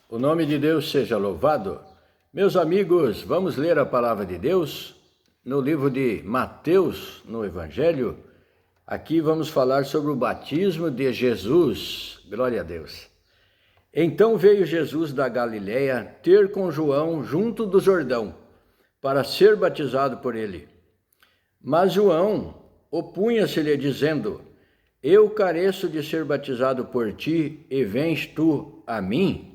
O nome de Deus seja louvado. Meus amigos, vamos ler a palavra de Deus no livro de Mateus, no Evangelho. Aqui vamos falar sobre o batismo de Jesus. Glória a Deus. Então veio Jesus da Galileia ter com João junto do Jordão, para ser batizado por ele. Mas João opunha-se-lhe dizendo: Eu careço de ser batizado por ti, e vens tu a mim?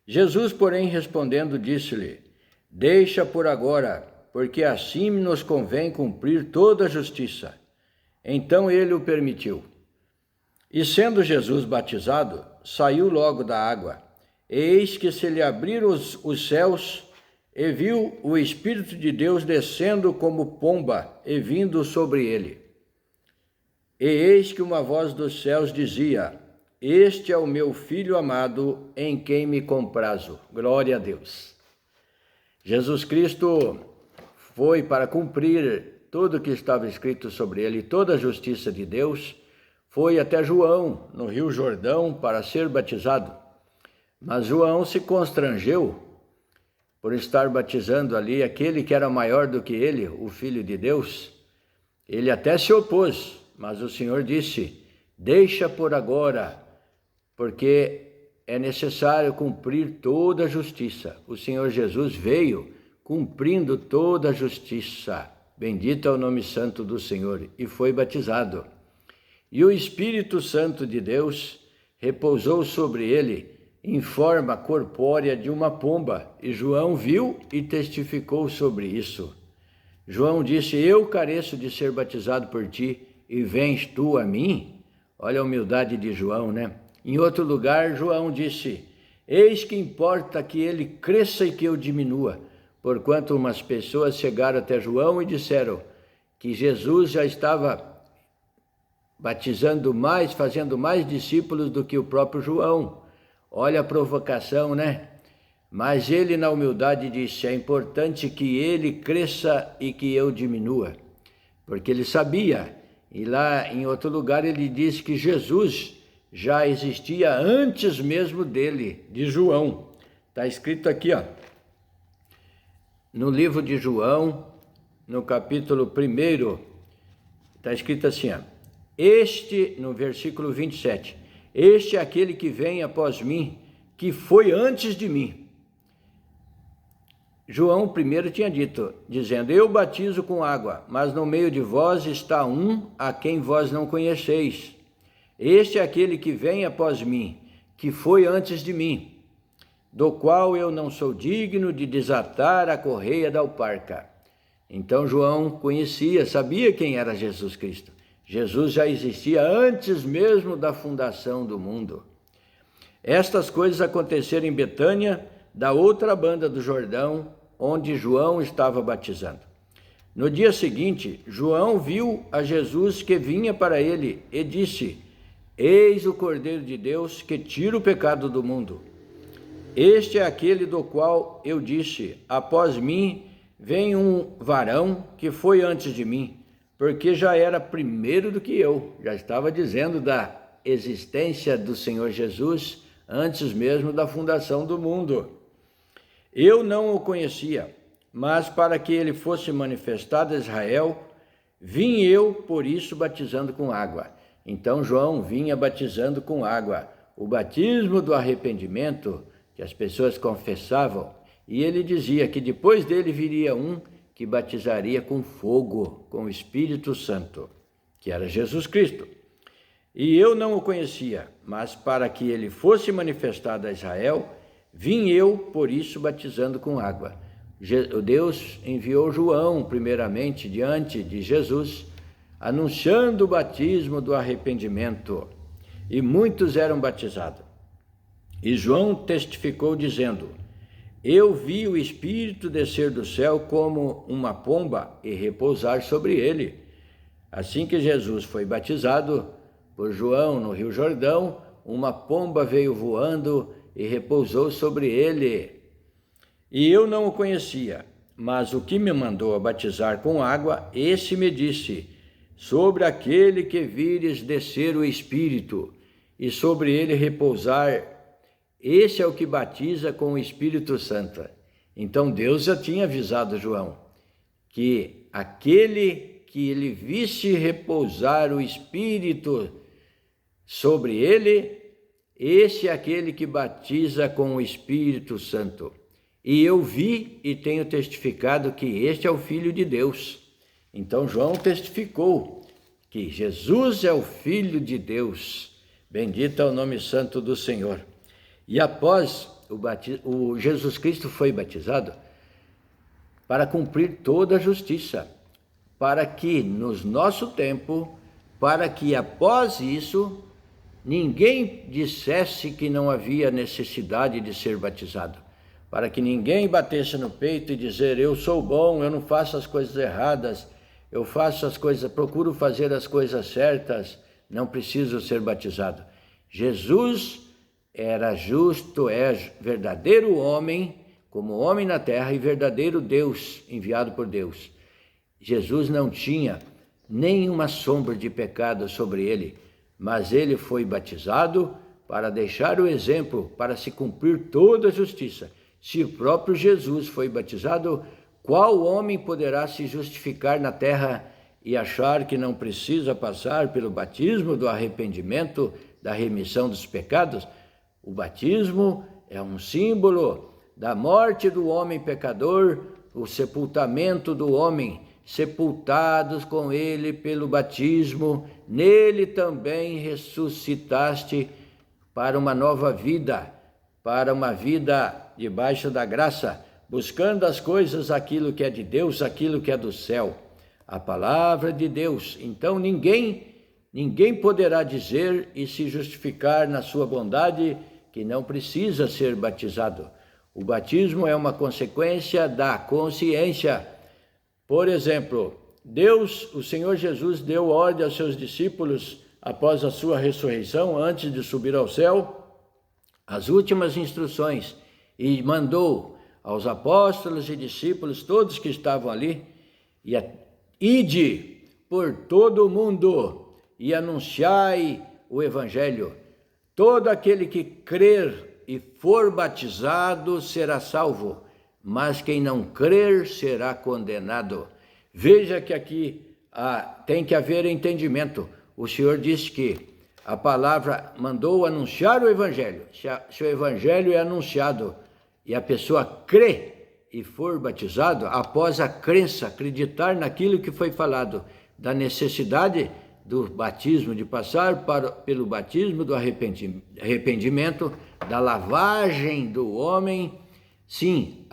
Jesus, porém, respondendo, disse-lhe: Deixa por agora, porque assim nos convém cumprir toda a justiça. Então ele o permitiu. E sendo Jesus batizado, saiu logo da água. Eis que se lhe abriram os céus, e viu o Espírito de Deus descendo como pomba e vindo sobre ele. E eis que uma voz dos céus dizia: Este é o meu Filho amado, em quem me comprazo. Glória a Deus. Jesus Cristo foi para cumprir tudo o que estava escrito sobre ele, toda a justiça de Deus. Foi até João, no Rio Jordão, para ser batizado. Mas João se constrangeu por estar batizando ali aquele que era maior do que ele, o Filho de Deus. Ele até se opôs, mas o Senhor disse: Deixa por agora, porque é necessário cumprir toda a justiça. O Senhor Jesus veio cumprindo toda a justiça. Bendito é o nome santo do Senhor. E foi batizado. E o Espírito Santo de Deus repousou sobre ele em forma corpórea de uma pomba. E João viu e testificou sobre isso. João disse: Eu careço de ser batizado por ti, e vens tu a mim? Olha a humildade de João, né? Em outro lugar, João disse: Eis que importa que ele cresça e que eu diminua. Porquanto umas pessoas chegaram até João e disseram que Jesus já estava batizando mais, fazendo mais discípulos do que o próprio João. Olha a provocação, né? Mas ele, na humildade, disse: É importante que ele cresça e que eu diminua. Porque ele sabia. E lá em outro lugar ele disse que Jesus já existia antes mesmo dele, de João. Está escrito aqui, ó, no livro de João, no capítulo 1, está escrito assim, ó, no versículo 27, Este é aquele que vem após mim, que foi antes de mim. João primeiro tinha dito, dizendo: Eu batizo com água, mas no meio de vós está um a quem vós não conheceis. Este é aquele que vem após mim, que foi antes de mim, do qual eu não sou digno de desatar a correia da alparca. Então João conhecia, sabia quem era Jesus Cristo. Jesus já existia antes mesmo da fundação do mundo. Estas coisas aconteceram em Betânia, da outra banda do Jordão, onde João estava batizando. No dia seguinte, João viu a Jesus que vinha para ele e disse: Eis o Cordeiro de Deus que tira o pecado do mundo. Este é aquele do qual eu disse: Após mim vem um varão que foi antes de mim, porque já era primeiro do que eu. Já estava dizendo da existência do Senhor Jesus antes mesmo da fundação do mundo. Eu não o conhecia, mas para que ele fosse manifestado a Israel, vim eu, por isso, batizando com água. Então João vinha batizando com água, o batismo do arrependimento que as pessoas confessavam, e ele dizia que depois dele viria um que batizaria com fogo, com o Espírito Santo, que era Jesus Cristo. E eu não o conhecia, mas para que ele fosse manifestado a Israel, vim eu, por isso, batizando com água. Deus enviou João, primeiramente, diante de Jesus, anunciando o batismo do arrependimento, e muitos eram batizados. E João testificou, dizendo: Eu vi o Espírito descer do céu como uma pomba e repousar sobre ele. Assim que Jesus foi batizado por João no Rio Jordão, uma pomba veio voando e repousou sobre ele. E eu não o conhecia, mas o que me mandou a batizar com água, esse me disse: Sobre aquele que vires descer o Espírito, e sobre ele repousar, esse é o que batiza com o Espírito Santo. Então Deus já tinha avisado João que aquele que ele visse repousar o Espírito sobre ele, esse é aquele que batiza com o Espírito Santo. E eu vi e tenho testificado que este é o Filho de Deus. Então João testificou que Jesus é o Filho de Deus. Bendito é o nome santo do Senhor. E após o Jesus Cristo foi batizado para cumprir toda a justiça, para que no nosso tempo, para que após isso, ninguém dissesse que não havia necessidade de ser batizado, para que ninguém batesse no peito e dizer, eu sou bom, eu não faço as coisas erradas, eu faço as coisas, procuro fazer as coisas certas, não preciso ser batizado. Jesus era justo, é verdadeiro homem, como homem na terra, e verdadeiro Deus, enviado por Deus. Jesus não tinha nenhuma sombra de pecado sobre ele, mas ele foi batizado para deixar o exemplo, para se cumprir toda a justiça. Se o próprio Jesus foi batizado, qual homem poderá se justificar na terra e achar que não precisa passar pelo batismo do arrependimento, da remissão dos pecados? O batismo é um símbolo da morte do homem pecador, o sepultamento do homem, sepultados com ele pelo batismo, nele também ressuscitaste para uma nova vida, para uma vida debaixo da graça, buscando as coisas, aquilo que é de Deus, aquilo que é do céu, a palavra de Deus. Então ninguém poderá dizer e se justificar na sua bondade que não precisa ser batizado. O batismo é uma consequência da consciência. Por exemplo, Deus, o Senhor Jesus, deu ordem aos seus discípulos após a sua ressurreição, antes de subir ao céu, as últimas instruções, e mandou aos apóstolos e discípulos, todos que estavam ali, ide por todo o mundo e anunciai o Evangelho. Todo aquele que crer e for batizado será salvo, mas quem não crer será condenado. Veja que aqui tem que haver entendimento. O Senhor disse que a palavra mandou anunciar o Evangelho. Se o Evangelho é anunciado e a pessoa crê e for batizado, após a crença, acreditar naquilo que foi falado, da necessidade do batismo, de passar pelo batismo do arrependimento, da lavagem do homem, sim,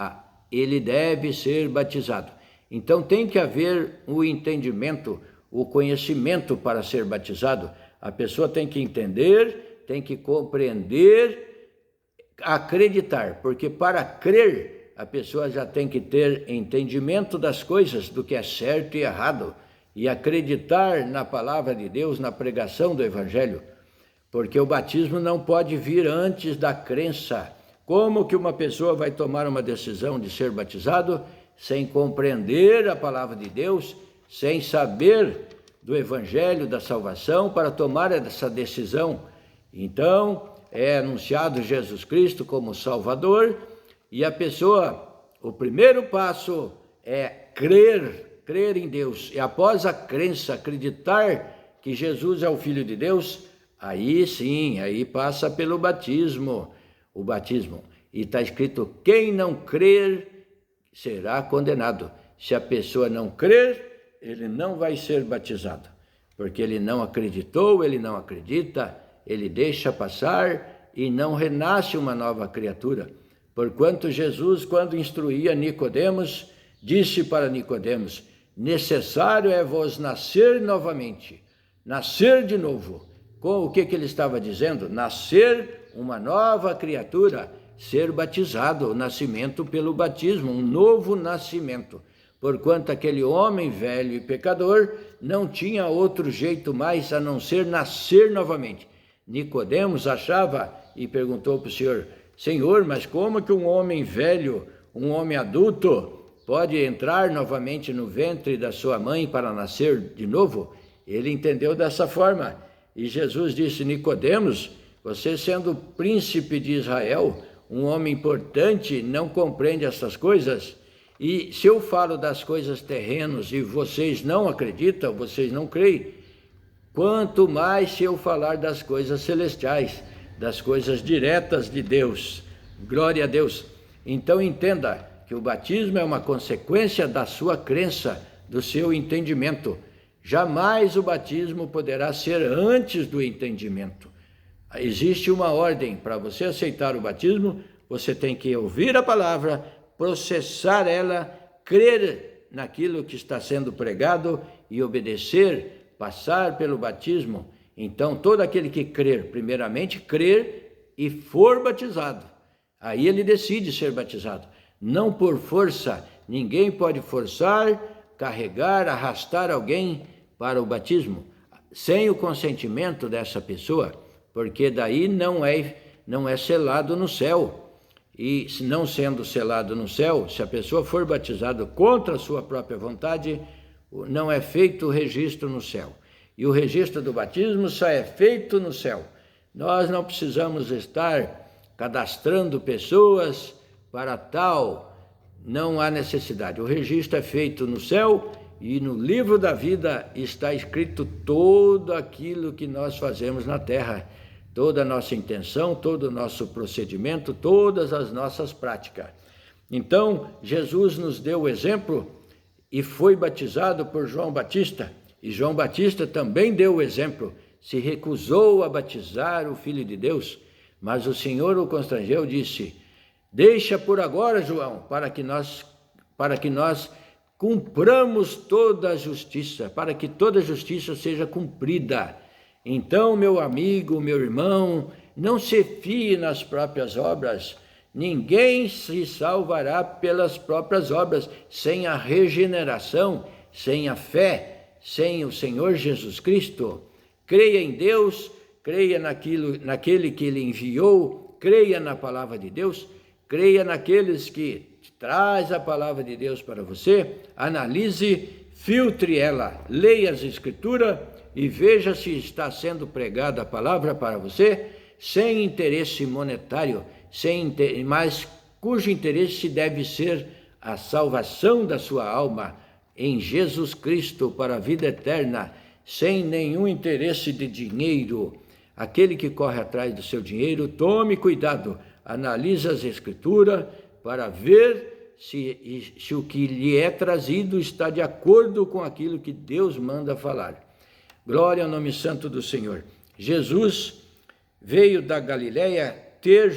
ele deve ser batizado. Então tem que haver o entendimento, o conhecimento para ser batizado. A pessoa tem que entender, tem que compreender, acreditar, porque para crer a pessoa já tem que ter entendimento das coisas, do que é certo e errado, e acreditar na palavra de Deus, na pregação do Evangelho, porque o batismo não pode vir antes da crença. Como que uma pessoa vai tomar uma decisão de ser batizado sem compreender a palavra de Deus, sem saber do Evangelho da salvação para tomar essa decisão? Então, é anunciado Jesus Cristo como Salvador, e a pessoa, o primeiro passo é crer em Deus, e após a crença, acreditar que Jesus é o Filho de Deus, aí sim, aí passa pelo batismo, o batismo. E está escrito, quem não crer será condenado. Se a pessoa não crer, ele não vai ser batizado, porque ele não acreditou, ele não acredita, ele deixa passar e não renasce uma nova criatura. Porquanto Jesus, quando instruía Nicodemos, disse para Nicodemos, necessário é vos nascer novamente, nascer de novo. Com o que ele estava dizendo? Nascer uma nova criatura, ser batizado, o nascimento pelo batismo, um novo nascimento. Porquanto aquele homem velho e pecador não tinha outro jeito mais a não ser nascer novamente. Nicodemos achava e perguntou para o Senhor, Senhor, mas como que um homem velho, um homem adulto, pode entrar novamente no ventre da sua mãe para nascer de novo? Ele entendeu dessa forma. E Jesus disse, Nicodemos, Você, sendo príncipe de Israel, um homem importante, não compreende essas coisas? E se eu falo das coisas terrenas e vocês não acreditam, vocês não creem, quanto mais se eu falar das coisas celestiais, das coisas diretas de Deus. Glória a Deus. Então entenda que o batismo é uma consequência da sua crença, do seu entendimento. Jamais o batismo poderá ser antes do entendimento. Existe uma ordem. Para você aceitar o batismo, você tem que ouvir a palavra, processar ela, crer naquilo que está sendo pregado e obedecer, passar pelo batismo. Então, todo aquele que crer, primeiramente, crer e for batizado, aí ele decide ser batizado. Não por força, ninguém pode forçar, carregar, arrastar alguém para o batismo, sem o consentimento dessa pessoa, porque daí não é selado no céu. E se não sendo selado no céu, se a pessoa for batizada contra a sua própria vontade, não é feito o registro no céu. E o registro do batismo só é feito no céu. Nós não precisamos estar cadastrando pessoas para tal, não há necessidade. O registro é feito no céu e no livro da vida está escrito tudo aquilo que nós fazemos na terra. Toda a nossa intenção, todo o nosso procedimento, todas as nossas práticas. Então, Jesus nos deu o exemplo e foi batizado por João Batista. E João Batista também deu o exemplo, se recusou a batizar o Filho de Deus, mas o Senhor o constrangeu e disse: deixa por agora, João, para que nós cumpramos toda a justiça, para que toda a justiça seja cumprida. Então, meu amigo, meu irmão, não se fie nas próprias obras. Ninguém se salvará pelas próprias obras, sem a regeneração, sem a fé, sem o Senhor Jesus Cristo. Creia em Deus, creia naquele que Ele enviou, creia na palavra de Deus, creia naqueles que traz a palavra de Deus para você, analise, filtre ela, leia as Escrituras, e veja se está sendo pregada a palavra para você, sem interesse monetário, mas cujo interesse deve ser a salvação da sua alma em Jesus Cristo para a vida eterna, sem nenhum interesse de dinheiro. Aquele que corre atrás do seu dinheiro, tome cuidado, analise as Escrituras para ver se o que lhe é trazido está de acordo com aquilo que Deus manda falar. Glória ao nome santo do Senhor. Jesus veio da Galileia ter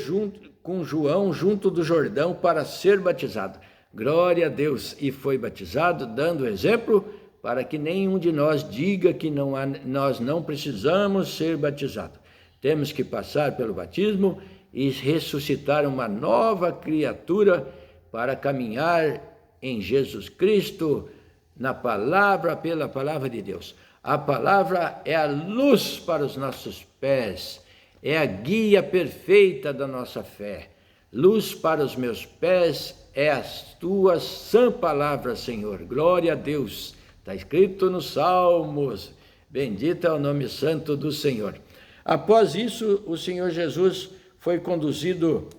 com João junto do Jordão para ser batizado. Glória a Deus. E foi batizado, dando exemplo para que nenhum de nós diga que nós não precisamos ser batizados. Temos que passar pelo batismo e ressuscitar uma nova criatura para caminhar em Jesus Cristo, na palavra, pela palavra de Deus. A palavra é a luz para os nossos pés, é a guia perfeita da nossa fé. Luz para os meus pés é a tua sã palavra, Senhor. Glória a Deus. Está escrito nos Salmos. Bendito é o nome santo do Senhor. Após isso, o Senhor Jesus foi conduzido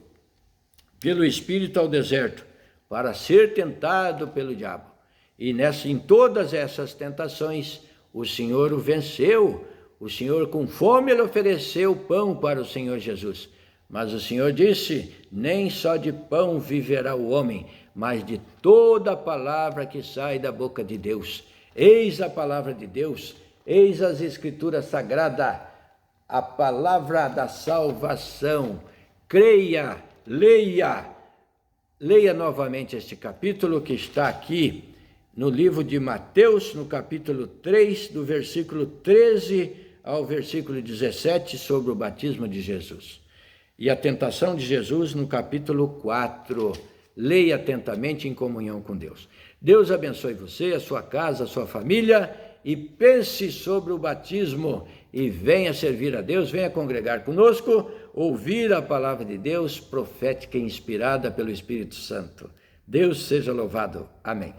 pelo Espírito ao deserto para ser tentado pelo diabo. E em todas essas tentações, o Senhor o venceu. O Senhor, com fome, ele ofereceu pão para o Senhor Jesus. Mas o Senhor disse: nem só de pão viverá o homem, mas de toda a palavra que sai da boca de Deus. Eis a palavra de Deus, eis as Escrituras sagradas, a palavra da salvação. Creia, leia novamente este capítulo que está aqui no livro de Mateus, no capítulo 3, do versículo 13 ao versículo 17, sobre o batismo de Jesus. E a tentação de Jesus no capítulo 4. Leia atentamente em comunhão com Deus. Deus abençoe você, a sua casa, a sua família, e pense sobre o batismo e venha servir a Deus, venha congregar conosco, ouvir a palavra de Deus profética e inspirada pelo Espírito Santo. Deus seja louvado. Amém.